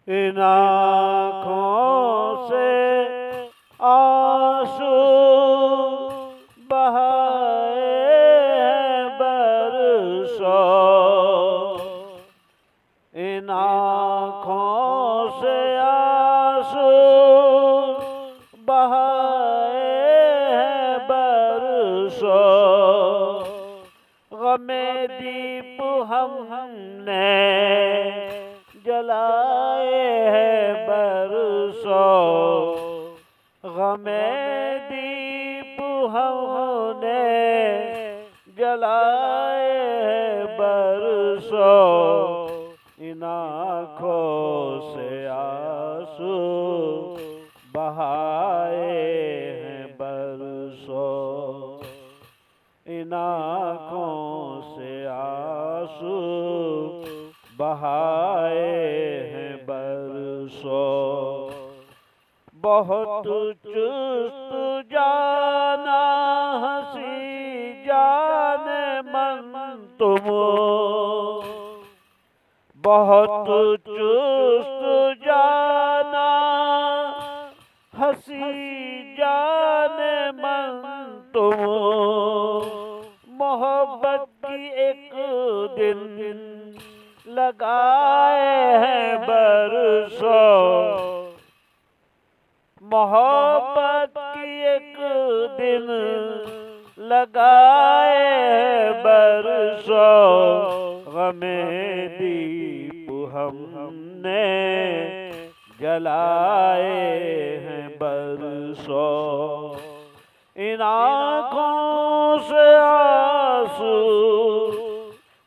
इन आँखों से आंसू बहाए हैं बरसों। इन आँखों से आंसू बहाए हैं बरसों। गमे दीप हमने जलाए हैं बरसों। गमे दीप हमने जलाए हैं बरसों। इन आँखों से आंसू बहाए हैं बरसों। इन आँखों से आंसू बहाए हैं बरसों। बहुत चुस्त जाना हंसी जाने मन तुम। बहुत चुस्त जाना हंसी जाने मन तुम। मोहब्बत की एक दिन लगाए हैं बरसों। मोहब्बत की एक दिन लगाए हैं बरसों। गमे दीप हमने जलाए हैं बरसों। इन आँखों से आंसू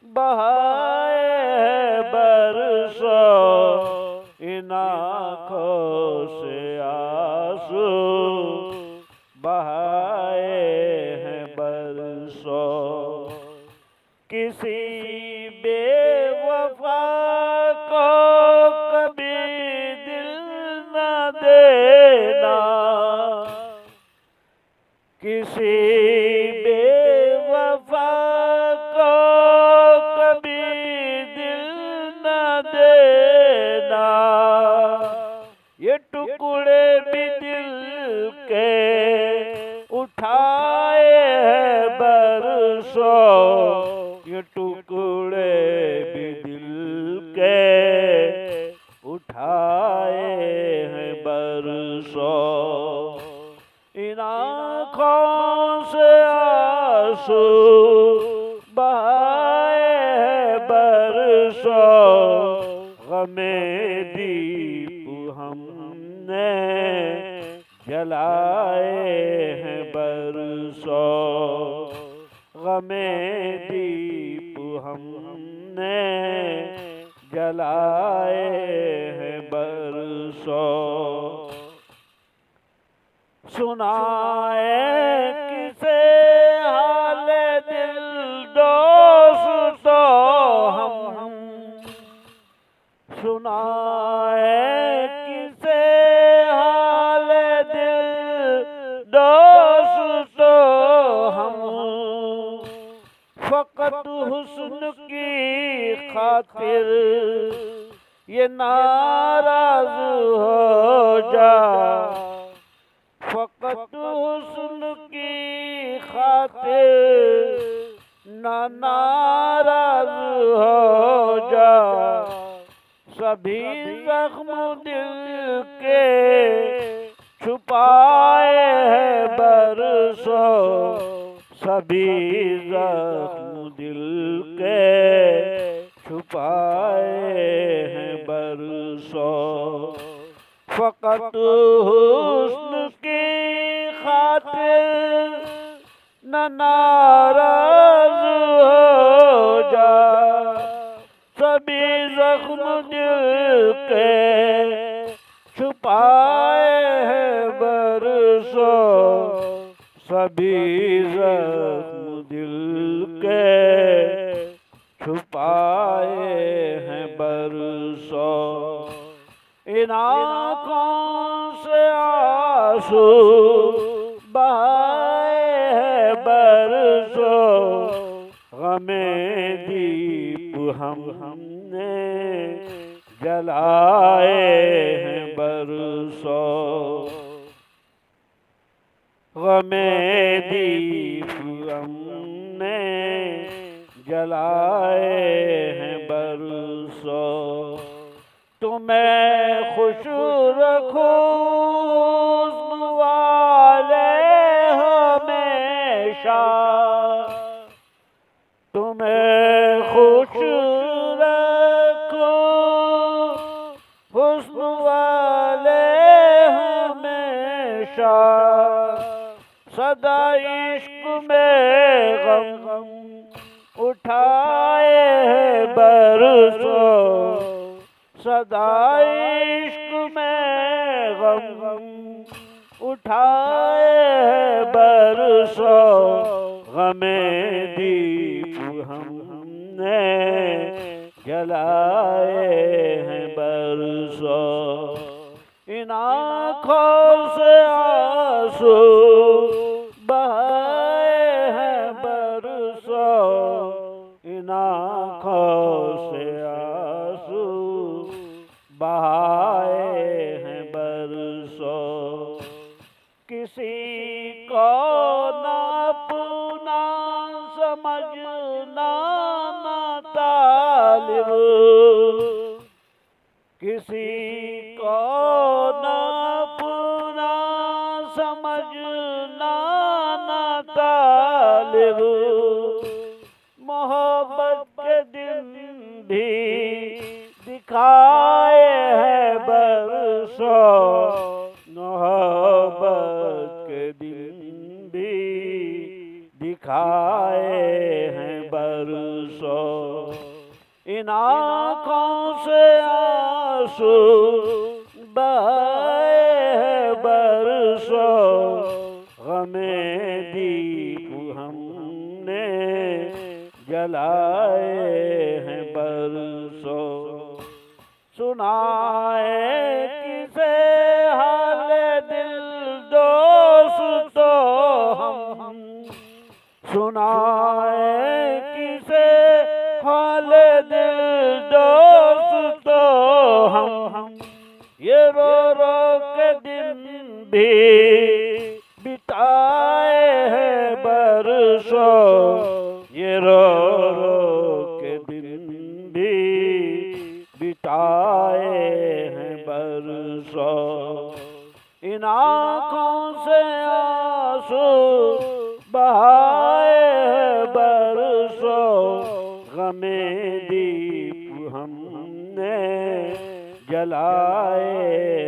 बहाए हैं बरसों। इन आँखों से आंसू बहाए हैं बरसों। किसी बेवफा को कभी दिल न देना। किसी बेवफा को कभी दिल न देना। ये टुकड़े भी दिल के उठाए हैं बरसों। ये टुकड़े भी दिल के उठाए हैं बरसों। इन आँखों से आंसू बहाए हैं बरसों। गमे दीप हमने जलाए हैं बरसों। गमे दीप हमने जलाए हैं बरसों। सुनाए किसे हाल दिल दोस्तों हम। सुनाए किसे हाल दिल दोस्तों हम। फकत हुस्न की खातिर ये नाराज हो जा। फकत हुस्न की खातिर न नाराज हो जा। सभी जख्म दिल के छुपाए हैं बरसों। सभी जख्म दिल के छुपाए हैं बरसों। फकत हुस्न की खातिर न नाराज हो जा। सभी जख्म दिल के छुपाए हैं बरसों। सभी जख्म दिल के छुपाए हैं बरसों। इन आँखों से आंसू बहाए हैं बरसों। गमे दीप हमने जलाए हैं बरसों। गमे दीप हमने जलाए हैं बरसों। तुम्हें खुश रखो हुस्न वाले हमेशा, तुम्हें खुश रखो हुस्न वाले हमेशा। सदा इश्क में गम उठाए हैं बरसों। सदा इश्क में गम उठाए हैं बरसों। गमे दीप हमने जलाए हैं बरसों। इन आँखों से आंसू बहाए हैं बरसों। इन आँखों से आंसू बहाए हैं बरसों। किसी को ना अपना समझना ना तालिब, किसी को ना अपना समझना ना तालिब। मोहब्बत के दिन भी दिखाए हैं बरसों। मोहब्बत के दिन भी दिखाए हैं बरसों। इन आँखों से आंसू बहाए हैं बरसों। गमे दीप हमने जलाए हैं बरसों। सुनाए किसे हाल दिल दोस्तों हम, सुनाए किसे हाल दिल दोस्तों हम। ये रो रो के दिन भी बिताए हैं बरसों। ये रो रो के दिन भी बिताए हैं बरसों। इन आँखों से आंसू बहाए हैं बरसों। गमे दीप हमने जलाए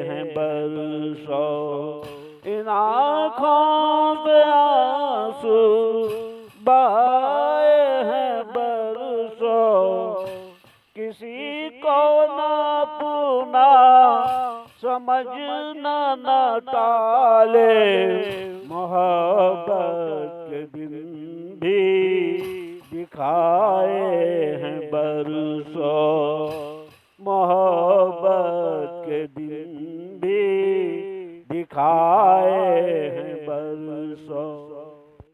हैं बरसों। इन आँखों से आंसू बहाए हैं बरसों। किसी को ना अपना समझना ना टाले। मोहब्बत के दिन भी दिखाए हैं बरसों। मोहब्बत के दिन भी दिखाए